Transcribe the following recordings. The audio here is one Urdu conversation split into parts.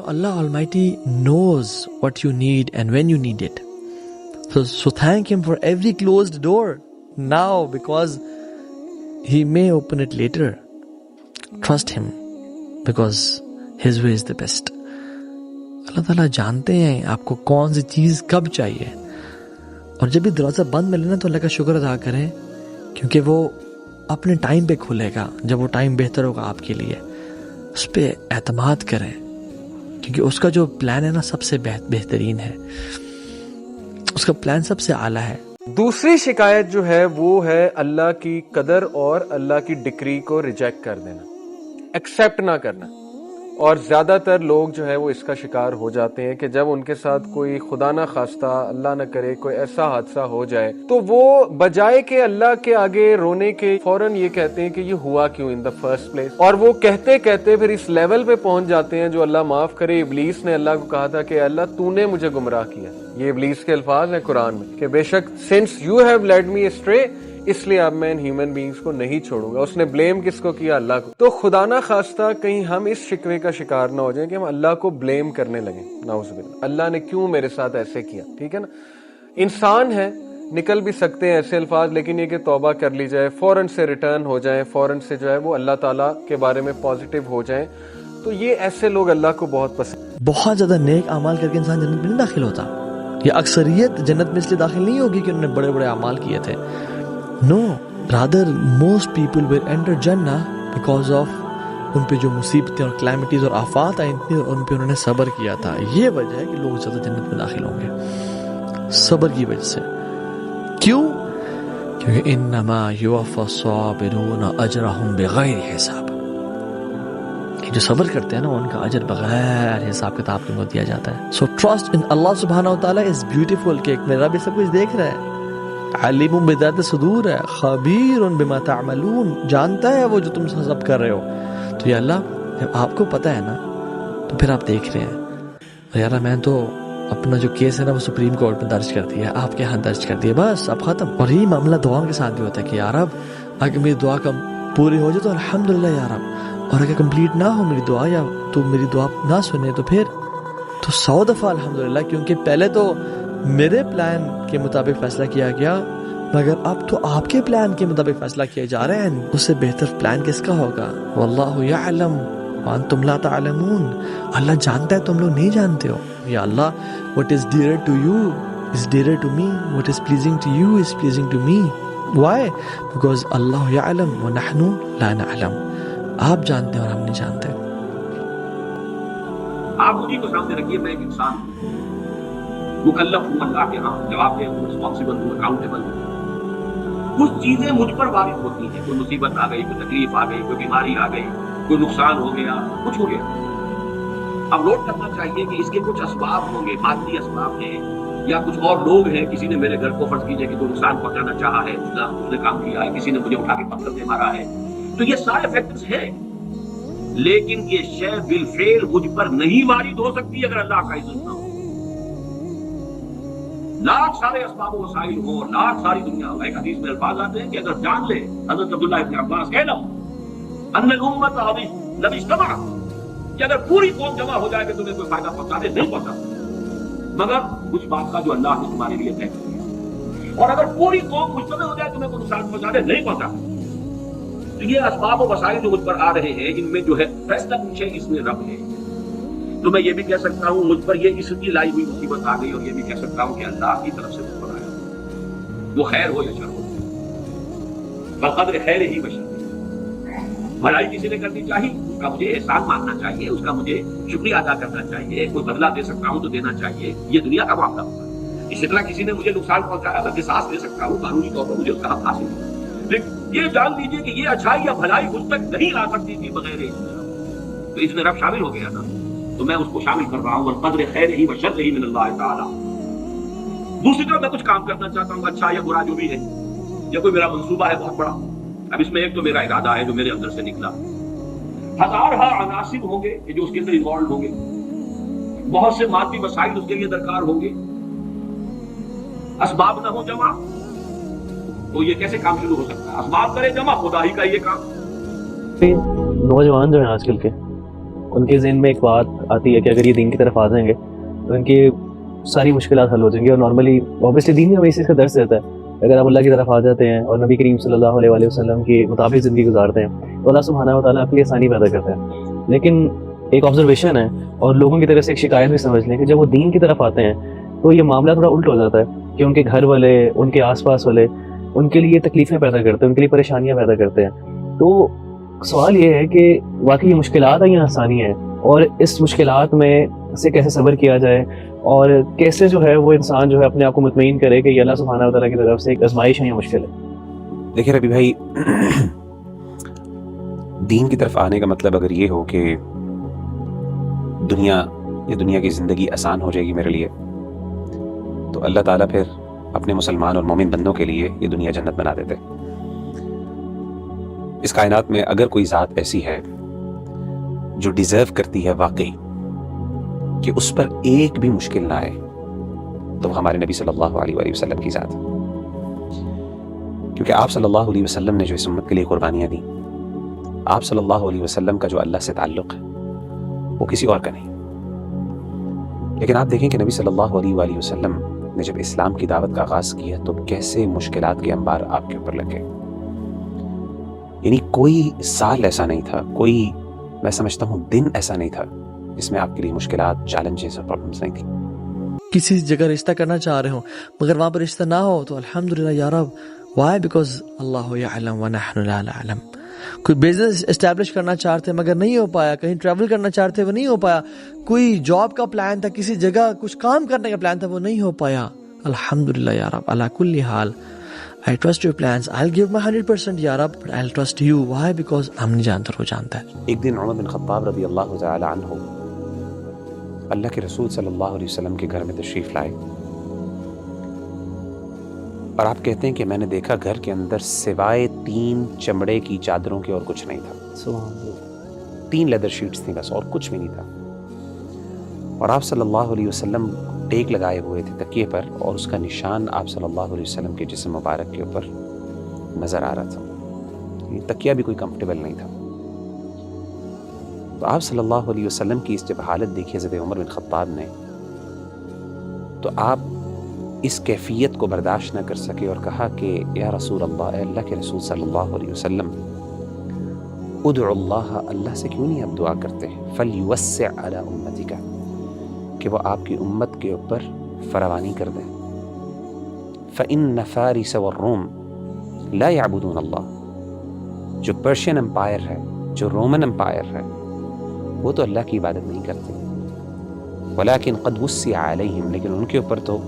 Allah Almighty knows what you need and when you need it. So thank Him for every closed door now, because He may open it later. Trust Him because His way is the best. اللہ تعالیٰ جانتے ہیں آپ کو کون سی چیز کب چاہیے، اور جب بھی دروازہ بند ملے نا تو اللہ کا شکر ادا کریں، کیونکہ وہ اپنے ٹائم پہ کھلے گا جب وہ ٹائم بہتر ہوگا آپ کے لیے. اس پہ اعتماد کریں، کیونکہ اس کا جو پلان ہے نا سب سے بہترین ہے، اس کا پلان سب سے اعلیٰ ہے. دوسری شکایت جو ہے وہ ہے اللہ کی قدر اور اللہ کی ڈکری کو ریجیکٹ کر دینا، ایکسیپٹ نہ کرنا. اور زیادہ تر لوگ جو ہے وہ اس کا شکار ہو جاتے ہیں کہ جب ان کے ساتھ کوئی خدا نہ خواستہ اللہ نہ کرے کوئی ایسا حادثہ ہو جائے تو وہ بجائے کہ اللہ کے آگے رونے کے فوراً یہ کہتے ہیں کہ یہ ہوا کیوں ان دا فرسٹ پلیس. اور وہ کہتے کہتے پھر اس لیول پہ پہنچ جاتے ہیں جو اللہ معاف کرے ابلیس نے اللہ کو کہا تھا کہ اللہ تو نے مجھے گمراہ کیا. یہ ابلیس کے الفاظ ہیں قرآن میں کہ بے شک since you have led me astray, اس لیے اب میں ان ہیومن بینگز کو نہیں چھوڑوں گا. اس نے بلیم کس کو کیا؟ اللہ کو. تو خدا نہ خواستہ کہیں ہم اس شکوے کا شکار نہ ہو جائیں کہ ہم اللہ کو بلیم کرنے لگیں. نعوذ باللہ، اللہ نے کیوں میرے ساتھ ایسے کیا؟ ٹھیک ہے نا، انسان ہے، نکل بھی سکتے ہیں ایسے الفاظ، لیکن یہ کہ توبہ کر لی جائے، فوراً سے ریٹرن ہو جائیں، فوراً سے جو ہے وہ اللہ تعالیٰ کے بارے میں پازیٹیو ہو جائیں. تو یہ ایسے لوگ اللہ کو بہت پسند. بہت زیادہ نیک اعمال کر کے انسان جنت میں نہیں داخل ہوتا. یہ اکثریت جنت میں اس لیے داخل نہیں ہوگی کہ انہوں نے بڑے بڑے اعمال کیے تھے. نو، rather most people will enter Jannah because of ان پہ جو مصیبتیں اور کلیمٹیز اور آفات آئی تھیں ان پہ انہوں نے صبر کیا تھا. یہ وجہ ہے کہ لوگ زیادہ جنت میں داخل ہوں گے صبر کی وجہ سے. کیوں؟ کیونکہ انما یوفی الصابرون اجرهم بغیر حساب. جو صبر کرتے ہیں نا ان کا اجر بغیر حساب کتاب کے دیا جاتا ہے. So trust in Allah subhanahu wa ta'ala is beautiful کہ میرا بھی سب کچھ دیکھ رہا ہے، علیم بذات صدور ہے، خبیر بما تعملون، جانتا ہے وہ جو تم سب کر رہے ہو. تو یا اللہ جب آپ کو پتہ ہے نا تو پھر آپ دیکھ رہے ہیں. یار میں تو اپنا جو کیس ہے نا وہ سپریم کورٹ میں درج کر دیا، آپ کے ہاں درج کر دیا، بس اب ختم. اور یہی معاملہ دعاؤں کے ساتھ بھی ہوتا ہے کہ یا رب اگر میری دعا پوری ہو جائے تو الحمدللہ یا رب، اور اگر کمپلیٹ نہ ہو میری دعا یا تو میری دعا نہ سنے تو پھر تو 100 دفعہ الحمدللہ، کیونکہ پہلے تو میرے پلان کے مطابق فیصلہ کیا گیا، مگر اب تو آپ کے پلان کے مطابق فیصلہ کیے جا رہے ہیں. اس سے بہتر پلان کس کا ہوگا؟ واللہ یعلم وانتم لا تعلمون. اللہ جانتا ہے تم لوگ نہیں جانتے ہو. یا اللہ what is dearer to you is dearer to me, what is pleasing to you is pleasing to me. Why? Because اللہ یعلم ونحن لا نعلم. آپ جانتے ہیں اور ہم نہیں جانتے. آپ مجھے کو سامنے رکھیے، میں ایک انسان ہوں، مکلف ہوں، اللہ کے ہاں جواب دہ ہوں، رسپانسبل ہوں، اکاؤنٹیبل ہوں. کچھ چیزیں مجھ پر وارد ہوتی ہیں، کوئی مصیبت آ گئی، کوئی تکلیف آ گئی، کوئی بیماری آ گئی، کوئی نقصان ہو گیا، کچھ ہو گیا. اب نوٹ کرنا چاہیے کہ اس کے کچھ اسباب ہوں گے، مادی اسباب ہیں، یا کچھ اور لوگ ہیں، کسی نے میرے گھر کو فرض کیجیے کہ کوئی نقصان پہنچانا چاہا ہے، اس نے کام کیا ہے، کسی نے مجھے اٹھا کے پتھر سے مارا ہے. تو یہ سارے فیکٹرز ہیں، لیکن یہ شے بالفعل مجھ پر نہیں وارد ہو سکتی اگر اللہ کا اذن نہ ہو. لاکھ سارے اسباب و وسائل ہوں، لاکھ ساری دنیا ہو. ایک حدیث میں الفاظ آتے ہیں کہ اگر جان لے حضرت عبداللہ ابن عباس اعلم ان الامت لو اجتمعت، کہ اگر پوری قوم جمع ہو جائے کہ تمہیں کوئی فائدہ پہنچا دے، نہیں پہنچا، مگر کچھ بات کا جو اللہ نے تمہارے لیے طے کیا. اور اگر پوری قوم مجتمع ہو جائے تمہیں کوئی نقصان پہنچا دے، نہیں پہنچا. تو یہ اسباب و وسائل جو مجھ پر آ رہے ہیں، ان میں جو ہے فیصلہ کچھ ہے، اس میں رب ہے. تو میں یہ بھی کہہ سکتا ہوں مجھ پر یہ اس کی لائی ہوئی مصیبت آ گئی، اور یہ بھی کہہ سکتا ہوں کہ اللہ کی طرف سے مجھ پر آیا، وہ خیر ہو یا شر ہو، بقدر خیر ہی بشر. بھلائی کسی نے کرنی چاہیے، اس کا مجھے احسان ماننا چاہیے، اس کا مجھے شکریہ ادا کرنا چاہیے، کوئی بدلہ دے سکتا ہوں تو دینا چاہیے. یہ دنیا کا معاملہ ہوتا ہے. اسی طرح کسی نے مجھے نقصان پہنچایا میں قصاص دے سکتا ہوں، قانونی طور پر مجھے اس کا حق حاصل ہے. لیکن یہ جان لیجیے کہ یہ اچھائی یا بھلائی مجھ تک نہیں آ سکتی تھی بغیر اذن رب. تو اس میں رب شامل ہو گیا نا، تو میں اس کو شامل کر رہا ہوں. والقدر خیر ہی وشر ہی من اللہ تعالی. دوسری طرف میں کچھ کام کرنا چاہتا ہوں، اچھا یا برا جو بھی ہے، یا کوئی میرا منصوبہ ہے بہت بڑا. اب اس میں ایک تو میرا ارادہ ہے جو میرے اندر سے نکلا، ہزارہ عناصر ہوں گے جو اس کے اندر انوالو ہوں گے، بہت سے مادی وسائل اس کے لیے درکار ہوں گے. اسباب نہ ہو جمع تو یہ کیسے کام شروع ہو سکتا ہے؟ اسباب کرے جمع، خدا ہی کا یہ کام. نوجوان جو ہیں آج کل کے ان کے ذہن میں ایک بات آتی ہے کہ اگر یہ دین کی طرف آ جائیں گے تو ان کی ساری مشکلات حل ہو جائیں گی. اور نارملی اوبیسلی دین میں ہمیں اس چیز کا درس رہتا ہے. اگر آپ اللہ کی طرف آ جاتے ہیں اور نبی کریم صلی اللہ علیہ وسلم کے مطابق زندگی گزارتے ہیں تو اللہ سبحانہ و تعالیٰ آپ کے لیے آسانی پیدا کرتا ہے. لیکن ایک آبزرویشن ہے اور لوگوں کی طرف سے ایک شکایت بھی سمجھ لیں کہ جب وہ دین کی طرف آتے ہیں تو یہ معاملہ تھوڑا الٹ ہو جاتا ہے کہ ان کے گھر والے، ان کے آس پاس والے ان کے لیے تکلیفیں پیدا کرتے ہیں، ان کے لیے پریشانیاں پیدا کرتے ہیں. تو سوال یہ ہے کہ واقعی یہ مشکلات ہیں یا آسانی ہے، اور اس مشکلات میں سے کیسے صبر کیا جائے اور کیسے جو ہے وہ انسان جو ہے اپنے آپ کو مطمئن کرے کہ یہ اللہ سبحانہ و تعالیٰ کی طرف سے ایک آزمائش ہے یا مشکل ہے. دیکھیں ربی بھائی، دین کی طرف آنے کا مطلب اگر یہ ہو کہ دنیا کی زندگی آسان ہو جائے گی میرے لیے، تو اللہ تعالیٰ پھر اپنے مسلمان اور مومن بندوں کے لیے یہ دنیا جنت بنا دیتے. اس کائنات میں اگر کوئی ذات ایسی ہے جو ڈیزرو کرتی ہے واقعی کہ اس پر ایک بھی مشکل نہ آئے تو وہ ہمارے نبی صلی اللہ علیہ وآلہ وسلم کی ذات ہے. کیونکہ آپ صلی اللہ علیہ وسلم نے جو اس امت کے لیے قربانیاں دیں، آپ صلی اللہ علیہ وسلم کا جو اللہ سے تعلق ہے وہ کسی اور کا نہیں. لیکن آپ دیکھیں کہ نبی صلی اللہ علیہ وآلہ وسلم نے جب اسلام کی دعوت کا آغاز کیا تو کیسے مشکلات کے انبار آپ کے اوپر لگے. یعنی کوئی سال ایسا نہیں تھا، کوئی میں سمجھتا ہوں دن ایسا نہیں تھا جس میں آپ کے لیے مشکلات، چیلنجز اور پرابلمس نہیں تھیں. کسی جگہ رشتہ کرنا چاہ رہے ہوں مگر وہاں پر رشتہ نہ ہو تو الحمدللہ یا رب. وائی؟ بیکاز اللہ یعلم ونحن لا نعلم. کوئی بزنس اسٹیبلش کرنا چاہتے مگر نہیں ہو پایا، کہیں ٹریول کرنا چاہتے وہ نہیں ہو پایا، کوئی جاب کا پلان تھا، کسی جگہ کچھ کام کرنے کا پلان تھا وہ نہیں ہو پایا. الحمدللہ یا رب علی کل حال. I trust your plans. I'll give my 100% یا رب, but I'll trust you. Why? Because ہم نہیں جانتے، وہ جانتا ہے. ایک دن عمر بن خطاب رضی اللہ تعالی عنہ اللہ کے رسول صلی اللہ علیہ وسلم کے گھر میں تشریف لائے، اور آپ کہتے ہیں کہ میں نے دیکھا گھر کے اندر سوائے 3 چمڑے کی چادروں کے اور کچھ نہیں تھا. 3 لیدر شیٹس تھیں بس، اور کچھ بھی نہیں تھا. اور آپ صلی اللہ علیہ وسلم ٹیک لگائے ہوئے تھے تکیے پر، اور اس کا نشان آپ صلی اللہ علیہ وسلم کے جسم مبارک کے اوپر نظر آ رہا تھا. یہ تکیہ بھی کوئی کمفرٹیبل نہیں تھا. تو آپ صلی اللہ علیہ وسلم کی اس جب حالت دیکھی حضرت عمر بن خطاب نے، تو آپ اس کیفیت کو برداشت نہ کر سکے اور کہا کہ یا رسول اللہ، اے اللہ کے رسول صلی اللہ علیہ وسلم، ادعو اللہ، اللہ سے کیوں نہیں آپ دعا کرتے ہیں، فلیوسع علی امتک، کہ وہ آپ کی امت کے اوپر فراوانی کر دیں. فإن فارس والروم لا يعبدون اللہ، جو پرشین امپائر ہے، جو رومن امپائر ہے، وہ تو اللہ کی عبادت نہیں کرتے. ولیکن قد وسع علیہم، لیکن ان کے اوپر تو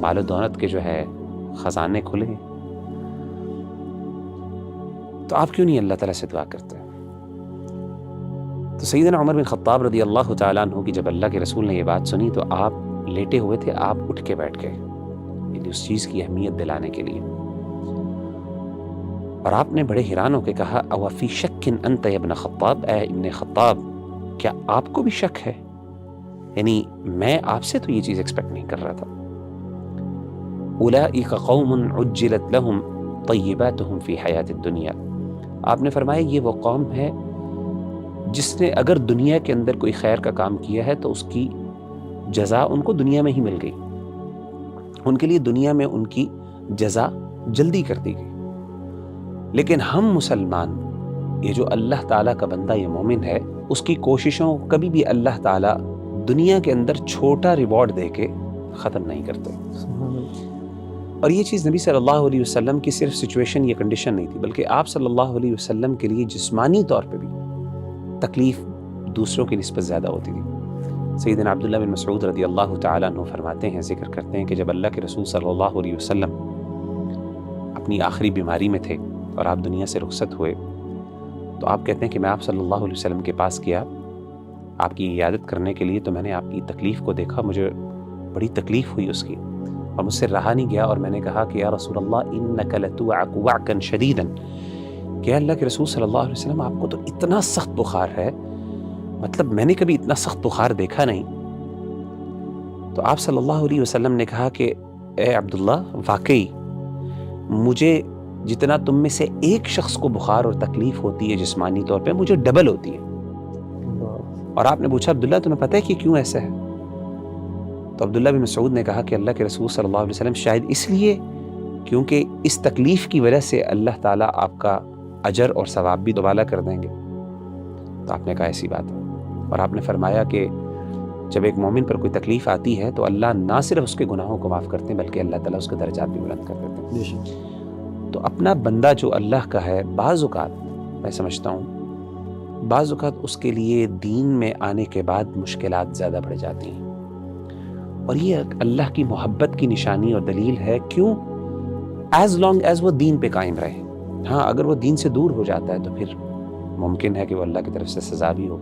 مال و دولت کے جو ہے خزانے کھلے ہیں. تو آپ کیوں نہیں اللہ تعالیٰ سے دعا کرتے؟ تو سیدنا عمر بن خطاب رضی اللہ تعالیٰ عنہ کی جب اللہ کے رسول نے یہ بات سنی تو آپ لیٹے ہوئے تھے، آپ اٹھ کے بیٹھ گئے، یعنی اس چیز کی اہمیت دلانے کے لیے. اور آپ نے بڑے حیران ہو کے کہا، او فی شک انت یا ابن خطاب، اے ابن خطاب، کیا آپ کو بھی شک ہے؟ یعنی میں آپ سے تو یہ چیز ایکسپیکٹ نہیں کر رہا تھا. اولئک قوم عجلت لهم طیباتهم فی حیات الدنیا، آپ نے فرمایا یہ وہ قوم ہے جس نے اگر دنیا کے اندر کوئی خیر کا کام کیا ہے تو اس کی جزا ان کو دنیا میں ہی مل گئی، ان کے لیے دنیا میں ان کی جزا جلدی کر دی گئی. لیکن ہم مسلمان، یہ جو اللہ تعالیٰ کا بندہ، یہ مومن ہے، اس کی کوششوں کو کبھی بھی اللہ تعالیٰ دنیا کے اندر چھوٹا ریوارڈ دے کے ختم نہیں کرتے. اور یہ چیز نبی صلی اللہ علیہ وسلم کی صرف سچویشن یا کنڈیشن نہیں تھی، بلکہ آپ صلی اللہ علیہ وسلم کے لیے جسمانی طور پہ بھی تکلیف دوسروں کی نسبت زیادہ ہوتی تھی. سیدنا عبداللہ بن مسعود رضی اللہ تعالیٰ عنہ فرماتے ہیں، ذکر کرتے ہیں کہ جب اللہ کے رسول صلی اللہ علیہ وسلم اپنی آخری بیماری میں تھے اور آپ دنیا سے رخصت ہوئے، تو آپ کہتے ہیں کہ میں آپ صلی اللہ علیہ وسلم کے پاس گیا آپ کی عیادت کرنے کے لیے، تو میں نے آپ کی تکلیف کو دیکھا، مجھے بڑی تکلیف ہوئی اس کی، اور مجھ سے رہا نہیں گیا، اور میں نے کہا کہ یا رسول اللہ انک لتوعک وعکا شدیدا، کہ اللہ کے رسول صلی اللہ علیہ وسلم آپ کو تو اتنا سخت بخار ہے، مطلب میں نے کبھی اتنا سخت بخار دیکھا نہیں. تو آپ صلی اللہ علیہ وسلم نے کہا کہ اے عبداللہ، واقعی مجھے جتنا تم میں سے ایک شخص کو بخار اور تکلیف ہوتی ہے جسمانی طور پہ، مجھے ڈبل ہوتی ہے. اور آپ نے پوچھا عبداللہ تمہیں پتہ ہے کہ کیوں ایسا ہے؟ تو عبداللہ بن مسعود نے کہا کہ اللہ کے رسول صلی اللہ علیہ وسلم شاید اس لیے کیونکہ اس تکلیف کی وجہ سے اللہ تعالیٰ آپ کا اجر اور ثواب بھی دوبالا کر دیں گے۔ تو آپ نے کہا ایسی بات ہے، اور آپ نے فرمایا کہ جب ایک مومن پر کوئی تکلیف آتی ہے تو اللہ نہ صرف اس کے گناہوں کو معاف کرتے ہیں بلکہ اللہ تعالیٰ اس کے درجات بھی بلند کر دیتے ہیں۔ تو اپنا بندہ جو اللہ کا ہے، بعض اوقات میں سمجھتا ہوں بعض اوقات اس کے لیے دین میں آنے کے بعد مشکلات زیادہ بڑھ جاتی ہیں، اور یہ اللہ کی محبت کی نشانی اور دلیل ہے۔ کیوں؟ ایز لانگ ایز وہ دین پہ قائم رہے۔ ہاں اگر وہ دین سے دور ہو جاتا ہے تو پھر ممکن ہے کہ وہ اللہ کی طرف سے سزا بھی ہو،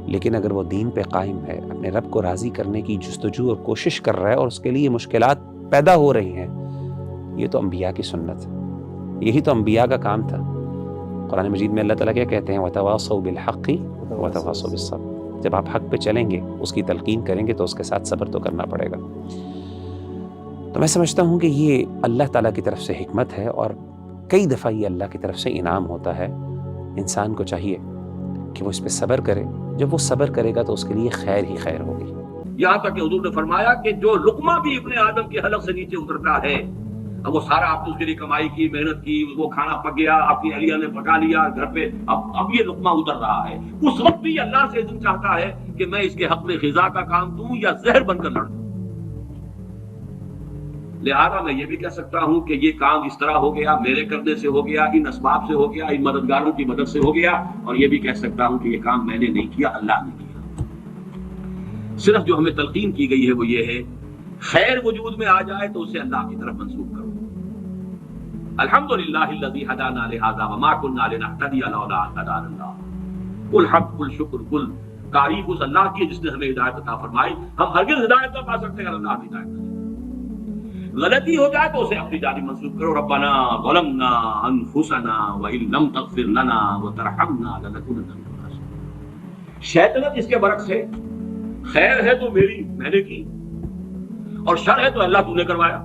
لیکن اگر وہ دین پہ قائم ہے، اپنے رب کو راضی کرنے کی جستجو اور کوشش کر رہا ہے اور اس کے لیے مشکلات پیدا ہو رہی ہیں، یہ تو انبیاء کی سنت ہے، یہی تو انبیاء کا کام تھا۔ قرآن مجید میں اللہ تعالیٰ کیا کہتے ہیں؟ وَتَوَاصَوْا بِالْحَقِّ وَتَوَاصَوْا بِالصَّبْرِ۔ جب آپ حق پہ چلیں گے، اس کی تلقین کریں گے تو اس کے ساتھ صبر تو کرنا پڑے گا۔ تو میں سمجھتا ہوں کہ یہ اللہ تعالیٰ کی طرف سے حکمت ہے، اور کئی دفعہ یہ اللہ کی طرف سے انعام ہوتا ہے۔ انسان کو چاہیے کہ وہ اس پہ صبر کرے، جب وہ صبر کرے گا تو اس کے لیے خیر ہی خیر ہوگی۔ یہاں تک کہ حضور نے فرمایا کہ جو لقمہ بھی ابن آدم کے حلق سے نیچے اترتا ہے، اب وہ سارا آپ نے اس کے لیے کمائی کی، محنت کی، وہ کھانا پک گیا، آپ کی اہلیہ نے پکا لیا گھر پہ، اب یہ لقمہ اتر رہا ہے، اس وقت بھی اللہ سے اذن چاہتا ہے کہ میں اس کے حق میں غذا کا کام دوں یا زہر بن کر لڑ دوں۔ لہذا میں یہ بھی کہہ سکتا ہوں کہ یہ کام اس طرح ہو گیا، میرے کرنے سے ہو گیا، ان اسباب سے ہو گیا، ان مددگاروں کی مدد سے ہو گیا، اور یہ بھی کہہ سکتا ہوں کہ یہ کام میں نے نہیں کیا، اللہ نے کیا۔ صرف جو ہمیں تلقین کی گئی ہے وہ یہ ہے، خیر وجود میں آ جائے تو اسے اللہ کی طرف منسوب کرو۔ الحمدللہ الذی ہدانا لہذا وما کنا لنہتدی لولا ان ہدانا اللہ۔ کل حمد، کل شکر، کل تعریف اس اللہ کی جس نے ہمیں ہدایت عطا فرمائی۔ ہم ہرگز ہدایت نہ پا سکتے اگر اللہ ہمیں ہدایت نہ دے۔ غلطی ہو جائے تو اسے اپنی جانب منسوب کرو، ربنا ظلمنا انفسنا وان لم تغفر لنا وترحمنا لنکونن من الخاسرین۔ شیطنت اس کے برعکس ہے، خیر ہے تو میری، میں نے کی، اور شر ہے تو اللہ تو نے کروایا۔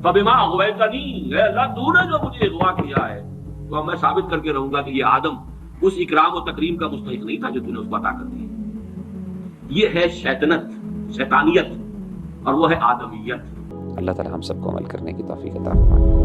فبما اغویتنی، اے اللہ تو نے جو مجھے اغوا کیا ہے، تو میں ثابت کر کے رہوں گا کہ یہ آدم اس اکرام و تکریم کا مستحق نہیں تھا جو تو نے اس کو عطا کر دی۔ یہ ہے شیطنت، شیطانیت، اور وہ ہے آدمیت۔ اللہ تعالیٰ ہم سب کو عمل کرنے کی توفیق عطا فرمائے۔